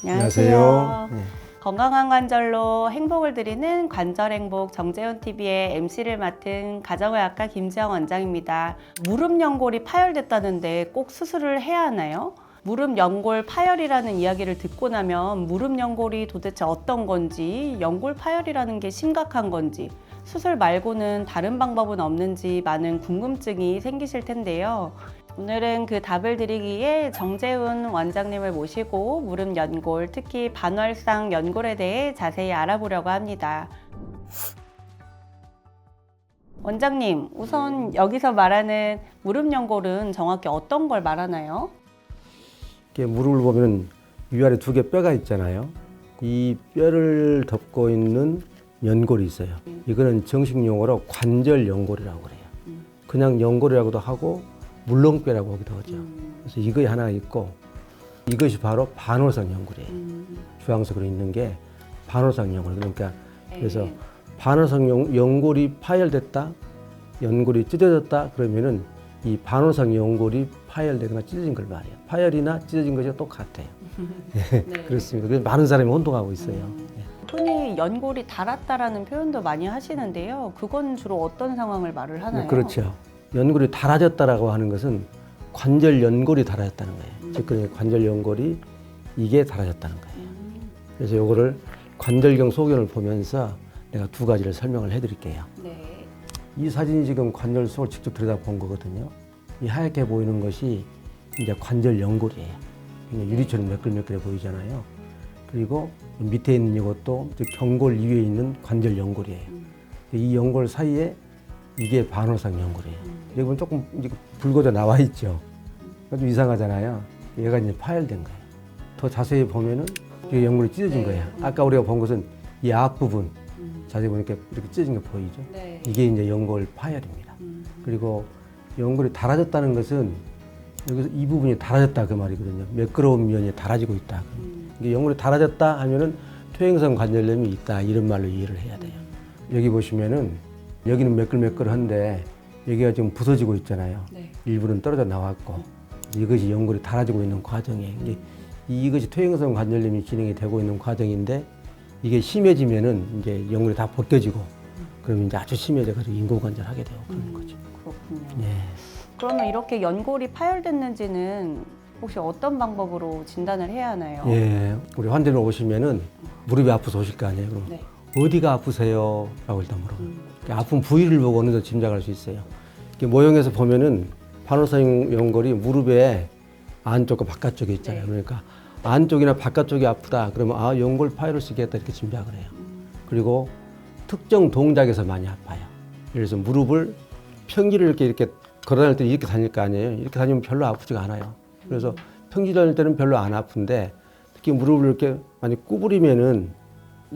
안녕하세요. 네. 건강한 관절로 행복을 드리는 관절행복 정재훈TV의 MC를 맡은 가정의학과 김지영 원장입니다. 무릎 연골이 파열됐다는데 꼭 수술을 해야 하나요? 무릎 연골 파열이라는 이야기를 듣고 나면 무릎 연골이 도대체 어떤 건지, 연골 파열이라는 게 심각한 건지, 수술 말고는 다른 방법은 없는지 많은 궁금증이 생기실 텐데요. 오늘은 그 답을 드리기에 정재훈 원장님을 모시고 무릎 연골, 특히 반월상 연골에 대해 자세히 알아보려고 합니다. 원장님, 우선 여기서 말하는 무릎 연골은 정확히 어떤 걸 말하나요? 이렇게 무릎을 보면 위아래 두 개 뼈가 있잖아요. 이 뼈를 덮고 있는 연골이 있어요. 이거는 정식 용어로 관절 연골이라고 그래요. 그냥 연골이라고도 하고 물렁뼈라고 하기도 하죠. 그래서 이거에 하나 있고 이것이 바로 반월상 연골이에요. 주황색으로 있는 게 반월상 연골. 그러니까 그래서 반월상 연골이 파열됐다, 연골이 찢어졌다 그러면은 이 반월상 연골이 파열되거나 찢어진 걸 말해요. 파열이나 찢어진 것이 똑같아요. 네. 그렇습니다. 그래서 많은 사람이 혼동하고 있어요. 흔히 연골이 닳았다라는 표현도 많이 하시는데요. 그건 주로 어떤 상황을 말을 하나요? 그렇죠. 연골이 닳아졌다라고 하는 것은 관절 연골이 닳아졌다는 거예요. 즉, 그 관절 연골이 이게 닳아졌다는 거예요. 그래서 이거를 관절경 소견을 보면서 내가 두 가지를 설명을 해드릴게요. 네. 이 사진이 지금 관절 속을 직접 들여다본 거거든요. 이 하얗게 보이는 것이 이제 관절 연골이에요. 그냥 유리처럼 매끌매끌해 보이잖아요. 그리고 밑에 있는 이것도 즉 경골 위에 있는 관절 연골이에요. 이 연골 사이에 이게 반월상 연골이에요. 여기 보면 조금 붉어져 나와 있죠. 좀 이상하잖아요. 얘가 이제 파열된 거예요. 더 자세히 보면은 이 연골이 찢어진 거예요. 아까 우리가 본 것은 이 앞부분 자세히 보니까 이렇게 찢어진 게 보이죠. 이게 이제 연골 파열입니다. 그리고 연골이 닳아졌다는 것은 여기서 이 부분이 닳아졌다 그 말이거든요. 매끄러운 면이 닳아지고 있다. 이게 연골이 닳아졌다 하면은 퇴행성 관절염이 있다 이런 말로 이해를 해야 돼요. 여기 보시면은 여기는 매끌매끌한데 여기가 지금 부서지고 있잖아요. 일부는 떨어져 나왔고 이것이 연골이 닳아지고 있는 과정이에요. 이것이 퇴행성 관절염이 진행이 되고 있는 과정인데 이게 심해지면은 이제 연골이 다 벗겨지고 그러면 이제 아주 심해져가지고 인공관절 하게 되고 그런 거죠. 그렇군요. 예. 그러면 이렇게 연골이 파열됐는지는 혹시 어떤 방법으로 진단을 해야 하나요? 예. 우리 환자들 오시면은 무릎이 아파서 오실 거 아니에요. 그럼 어디가 아프세요? 라고 일단 물어봐요. 아픈 부위를 보고 어느 정도 짐작할 수 있어요. 이렇게 모형에서 보면은 반월상 연골이 무릎의 안쪽과 바깥쪽에 있잖아요. 그러니까 안쪽이나 바깥쪽이 아프다 그러면 아 연골 파열을 수 있겠다 이렇게 짐작을 해요. 그리고 특정 동작에서 많이 아파요. 예를 들어서 무릎을 평지를 이렇게 걸어 다닐 때 이렇게 다닐 거 아니에요. 이렇게 다니면 별로 아프지가 않아요. 그래서 평지 다닐 때는 별로 안 아픈데 특히 무릎을 이렇게 많이 구부리면은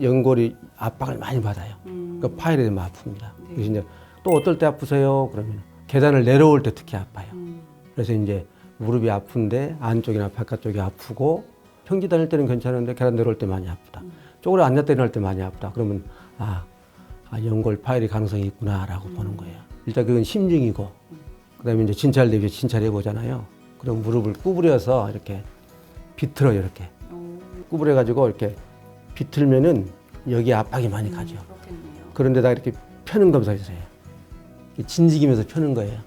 연골이 압박을 많이 받아요. 그러니까 파열이 되면 아픕니다. 그래서 이제 또 어떨 때 아프세요? 그러면 계단을 내려올 때 특히 아파요. 그래서 이제 무릎이 아픈데 안쪽이나 바깥쪽이 아프고 평지 다닐 때는 괜찮은데 계단 내려올 때 많이 아프다. 쪼그려 앉았다 일어날 때 많이 아프다. 그러면 연골 파열이 가능성이 있구나라고 보는 거예요. 일단 그건 심증이고 그다음에 이제 진찰 대비 진찰해 보잖아요. 그럼 무릎을 구부려서 이렇게 비틀어요. 이렇게 구부려 가지고 이렇게 비틀면은 여기에 압박이 많이 가죠. 그런데다 이렇게 펴는 검사를 해요. 진지기면서 펴는 거예요.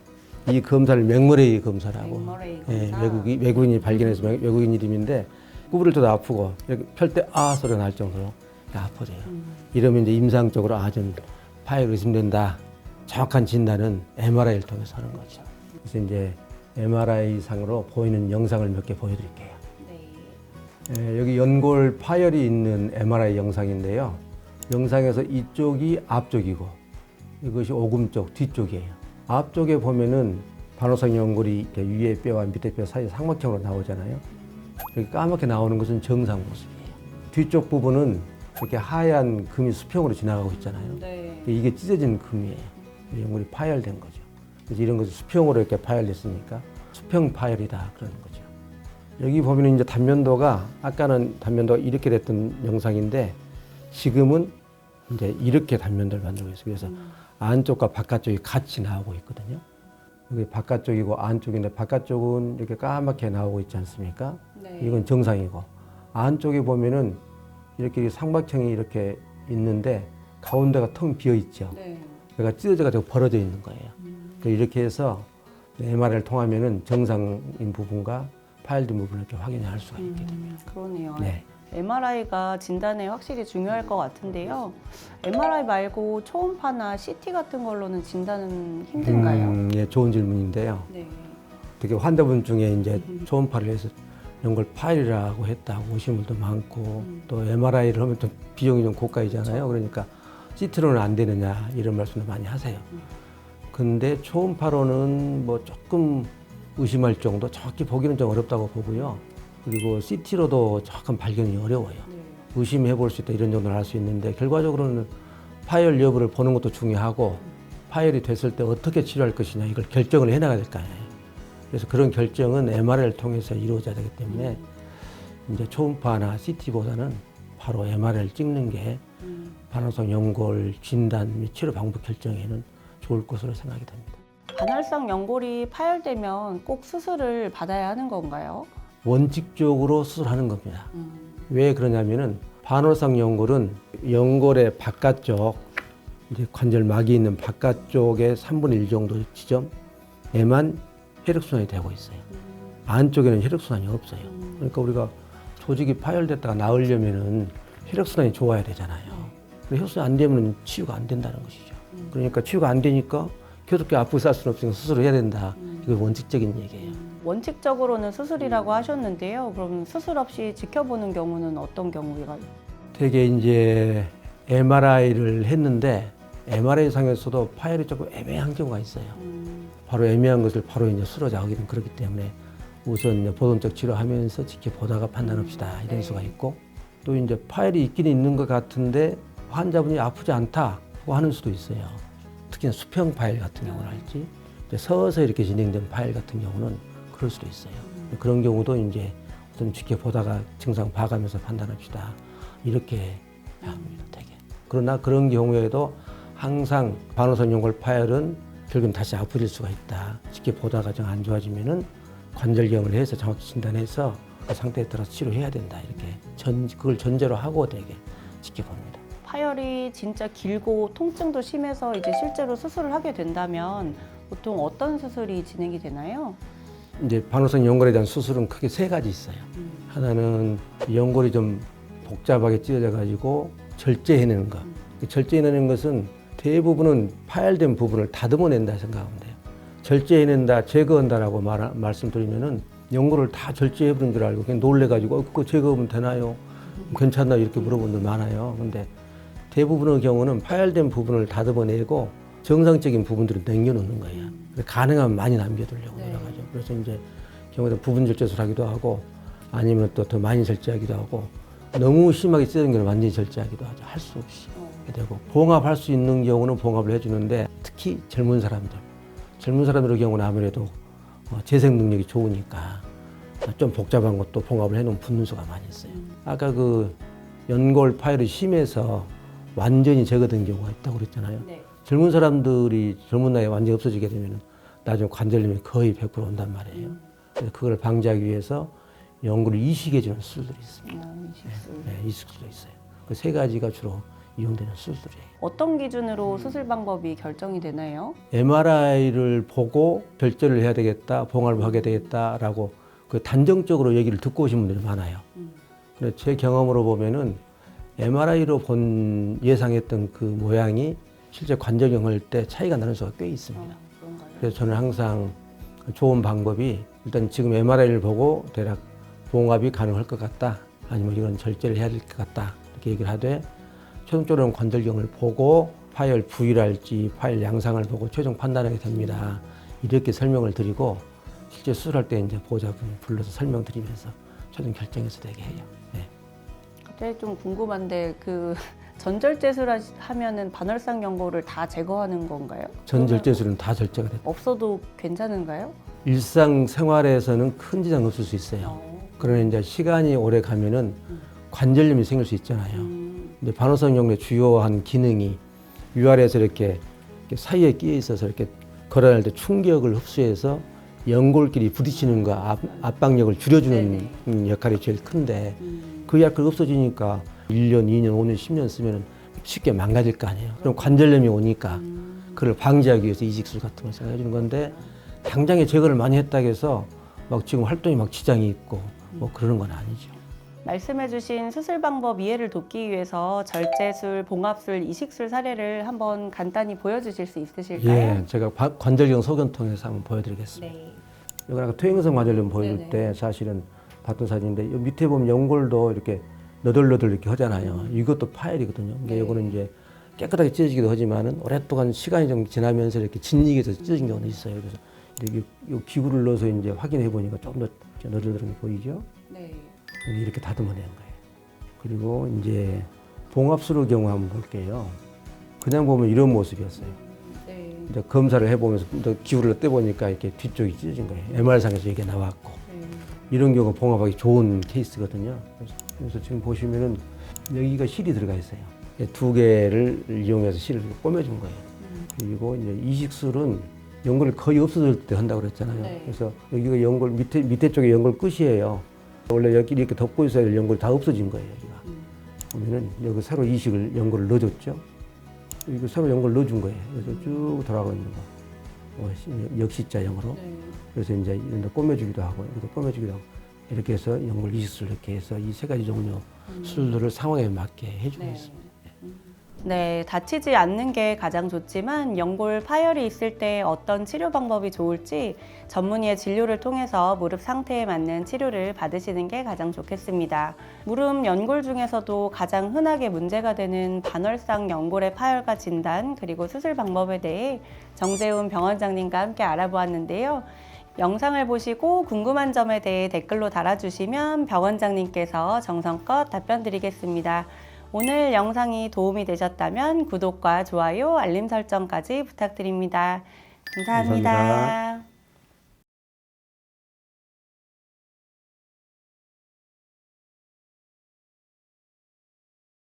이 검사를 맥머레이 검사라고. 예, 외국인이 발견해서 외국인 이름인데 구부릴 때도 아프고 이렇게 펼 때 소리가 날 정도로 아파져요. 이러면 이제 임상적으로 좀 파열 의심된다. 정확한 진단은 MRI를 통해서 하는 거죠. 그래서 이제 MRI 상으로 보이는 영상을 몇 개 보여드릴게요. 여기 연골 파열이 있는 MRI 영상인데요. 영상에서 이쪽이 앞쪽이고 이것이 오금 쪽 뒤쪽이에요. 앞쪽에 보면은 반월상 연골이 위에 뼈와 밑에 뼈 사이 삼각형으로 나오잖아요. 이렇게 까맣게 나오는 것은 정상 모습이에요. 뒤쪽 부분은 이렇게 하얀 금이 수평으로 지나가고 있잖아요. 이게 찢어진 금이에요. 연골이 파열된 거죠. 그래서 이런 것이 수평으로 이렇게 파열됐으니까 수평 파열이다 그러는 거죠. 여기 보면 이제 단면도가 아까는 단면도가 이렇게 됐던 영상인데 지금은 이제 이렇게 단면도를 만들고 있어요. 그래서 안쪽과 바깥쪽이 같이 나오고 있거든요. 여기 바깥쪽이고 안쪽인데 바깥쪽은 이렇게 까맣게 나오고 있지 않습니까? 이건 정상이고 안쪽에 보면은 이렇게 삼각형이 이렇게 있는데 가운데가 텅 비어 있죠. 네. 그러니까 찢어져가지고 벌어져 있는 거예요. 이렇게 해서 MRI를 통하면은 정상인 부분과 파열된 부분을 이렇게 확인할 수가 있게 됩니다. 그러네요. 네. MRI가 진단에 확실히 중요할 것 같은데요. MRI 말고 초음파나 CT 같은 걸로는 진단은 힘든가요? 예, 좋은 질문인데요. 네. 되게 환자분 중에 이제 초음파를 해서 이런 걸 파열이라고 했다고 오시는 분도 많고 또 MRI를 하면 또 비용이 좀 고가이잖아요. 그러니까 CT로는 안 되느냐 이런 말씀을 많이 하세요. 근데 초음파로는 뭐 조금 의심할 정도, 정확히 보기는 좀 어렵다고 보고요. 그리고 CT로도 정확한 발견이 어려워요. 의심해 볼 수 있다 이런 정도는 할 수 있는데 결과적으로는 파열 여부를 보는 것도 중요하고 파열이 됐을 때 어떻게 치료할 것이냐 이걸 결정을 해나가야 될 거 아니에요. 그래서 그런 결정은 MRI를 통해서 이루어져야 되기 때문에 이제 초음파나 CT보다는 바로 MRI를 찍는 게 반응성 연골 진단 및 치료 방법 결정에는 좋을 것으로 생각이 됩니다. 반월성 연골이 파열되면 꼭 수술을 받아야 하는 건가요? 원칙적으로 수술하는 겁니다. 왜 그러냐면은 반월성 연골은 연골의 바깥쪽 이제 관절막이 있는 바깥쪽의 3분의 1 정도 지점에만 혈액순환이 되고 있어요. 안쪽에는 혈액순환이 없어요. 그러니까 우리가 조직이 파열됐다가 나으려면은 혈액순환이 좋아야 되잖아요. 혈액순환이 안 되면 치유가 안 된다는 것이죠. 그러니까 치유가 안 되니까 계속 아프게 살 수는 없으니까 수술을 해야 된다. 이거 원칙적인 얘기예요. 원칙적으로는 수술이라고 하셨는데요. 그럼 수술 없이 지켜보는 경우는 어떤 경우가? 되게 이제 MRI를 했는데 MRI 상에서도 파열이 조금 애매한 경우가 있어요. 바로 애매한 것을 바로 이제 쓰러져가기는 그렇기 때문에 우선 이제 보존적 치료하면서 지켜보다가 판단합시다 이런 수가 있고 또 이제 파열이 있긴 있는 것 같은데 환자분이 아프지 않다고 하는 수도 있어요. 특히나 수평 파열 같은 경우는 할지 서서 이렇게 진행된 파열 같은 경우는 그럴 수도 있어요. 그런 경우도 이제 우선 지켜보다가 증상 봐가면서 판단합시다 이렇게 합니다. 되게. 그러나 그런 경우에도 항상 반월성 연골 파열은 결국은 다시 아프질 수가 있다. 지켜보다가 좀 안 좋아지면은 관절경을 해서 정확히 진단해서 그 상태에 따라서 치료해야 된다. 이렇게 그걸 전제로 하고 되게 지켜봅니다. 파열이 진짜 길고 통증도 심해서 이제 실제로 수술을 하게 된다면 보통 어떤 수술이 진행이 되나요? 이제 반월성 연골에 대한 수술은 크게 세 가지 있어요. 하나는 연골이 좀 복잡하게 찢어져 가지고 절제해내는 것. 절제해내는 것은 대부분은 파열된 부분을 다듬어낸다 생각하면 돼요. 절제해낸다, 제거한다라고 말씀드리면은 연골을 다 절제해버린 줄 알고 그냥 놀래가지고 그거 제거하면 되나요? 괜찮나 이렇게 물어보는 분들 많아요. 근데 대부분의 경우는 파열된 부분을 다듬어내고 정상적인 부분들을 남겨놓는 거예요. 가능하면 많이 남겨두려고 노력하죠. 그래서 이제 경우에 부분 절제술을 하기도 하고 아니면 또 더 많이 절제하기도 하고 너무 심하게 찢어진 경우는 완전히 절제하기도 하죠. 할 수 없이 되고 봉합할 수 있는 경우는 봉합을 해주는데 특히 젊은 사람들의 경우는 아무래도 재생 능력이 좋으니까 좀 복잡한 것도 봉합을 해놓은 붙는 수가 많이 있어요. 아까 그 연골 파열이 심해서 완전히 제거된 경우가 있다고 그랬잖아요. 네. 젊은 사람들이 젊은 나이에 완전히 없어지게 되면 나중에 관절염이 거의 100% 온단 말이에요. 그래서 그걸 방지하기 위해서 연골을 이식해주는 수술들이 있습니다. 이식술. 네, 이식술도 있어요. 그 세 가지가 주로 이용되는 수술이에요. 어떤 기준으로 수술 방법이 결정이 되나요? MRI를 보고 결제를 해야 되겠다, 봉합을 하게 되겠다라고 그 단정적으로 얘기를 듣고 오신 분들이 많아요. 근데 제 경험으로 보면은 MRI로 본 예상했던 그 모양이 실제 관절경 할 때 차이가 나는 수가 꽤 있습니다. 그런가요? 그래서 저는 항상 좋은 방법이 일단 지금 MRI를 보고 대략 봉합이 가능할 것 같다, 아니면 이건 절제를 해야 될 것 같다 이렇게 얘기를 하되 최종적으로는 관절경을 보고 파열 부위랄지 파열 양상을 보고 최종 판단하게 됩니다. 이렇게 설명을 드리고 실제 수술할 때 이제 보호자분 불러서 설명드리면서 최종 결정해서 되게 해요. 네. 갑자기 좀 궁금한데 그 전절제술 하면은 반월성 연골을 다 제거하는 건가요? 전절제술은 다 절제가 됩니다. 없어도 괜찮은가요? 일상생활에서는 큰 지장 없을 수 있어요. 그러나 이제 시간이 오래 가면은 관절염이 생길 수 있잖아요. 근데 반월성 연골의 주요한 기능이 위아래에서 이렇게 사이에 끼어 있어서 이렇게 걸어다닐 때 충격을 흡수해서 연골끼리 부딪히는 거 압박력을 줄여주는 역할이 제일 큰데 그 약을 없어지니까 1년, 2년, 5년, 10년 쓰면 쉽게 망가질 거 아니에요. 그럼 관절염이 오니까 그걸 방지하기 위해서 이식술 같은 걸 사용해 주는 건데 당장에 제거를 많이 했다고 해서 막 지금 활동이 막 지장이 있고 뭐 그러는 건 아니죠. 말씀해주신 수술 방법 이해를 돕기 위해서 절제술, 봉합술, 이식술 사례를 한번 간단히 보여주실 수 있으실까요? 예, 제가 관절경 소견통에서 한번 보여드리겠습니다. 네. 여기 아까 퇴행성 관절염 보여줄 네네. 때 사실은 봤던 사진인데 이 밑에 보면 연골도 이렇게 너덜너덜 이렇게 하잖아요. 이것도 파열이거든요. 근데 네. 이거는 이제 깨끗하게 찢어지기도 하지만은 오랫동안 시간이 좀 지나면서 이렇게 진리게서 찢어진 경우도 있어요. 그래서 이렇게 이 기구를 넣어서 이제 확인해 보니까 조금 더 너덜너덜하게 보이죠. 네. 이렇게 다듬어낸 거예요. 그리고 이제 봉합술의 경우 한번 볼게요. 그냥 보면 이런 모습이었어요. 네. 이제 검사를 해보면서 또 기구를 떼보니까 이렇게 뒤쪽이 찢어진 거예요. MR상에서 이게 나왔고 이런 경우 봉합하기 좋은 케이스거든요. 그래서 지금 보시면은 여기가 실이 들어가 있어요. 두 개를 이용해서 실을 꼬매준 거예요. 그리고 이제 이식술은 연골이 거의 없어질 때 한다고 그랬잖아요. 네. 그래서 여기가 연골 밑에 쪽에 연골 끝이에요. 원래 여기 이렇게 덮고 있어야 될 연골이 다 없어진 거예요. 여기가. 보면은 여기 새로 이식을 연골을 넣어줬죠. 이거 새로 연골 넣어준 거예요. 그래서 쭉 돌아가고 있는 거. 역시자형으로. 네. 그래서 이제 이런 데 꼬매주기도 하고, 이것도 꼬매주기도 하고, 이렇게 해서 연골 이식술 이렇게 해서 이 세 가지 종류 수술들을 상황에 맞게 해주고 있습니다. 네, 다치지 않는 게 가장 좋지만 연골 파열이 있을 때 어떤 치료 방법이 좋을지 전문의의 진료를 통해서 무릎 상태에 맞는 치료를 받으시는 게 가장 좋겠습니다. 무릎 연골 중에서도 가장 흔하게 문제가 되는 반월상 연골의 파열과 진단 그리고 수술 방법에 대해 정재훈 병원장님과 함께 알아보았는데요. 영상을 보시고 궁금한 점에 대해 댓글로 달아주시면 병원장님께서 정성껏 답변 드리겠습니다. 오늘 영상이 도움이 되셨다면 구독과 좋아요, 알림 설정까지 부탁드립니다. 감사합니다. 감사합니다.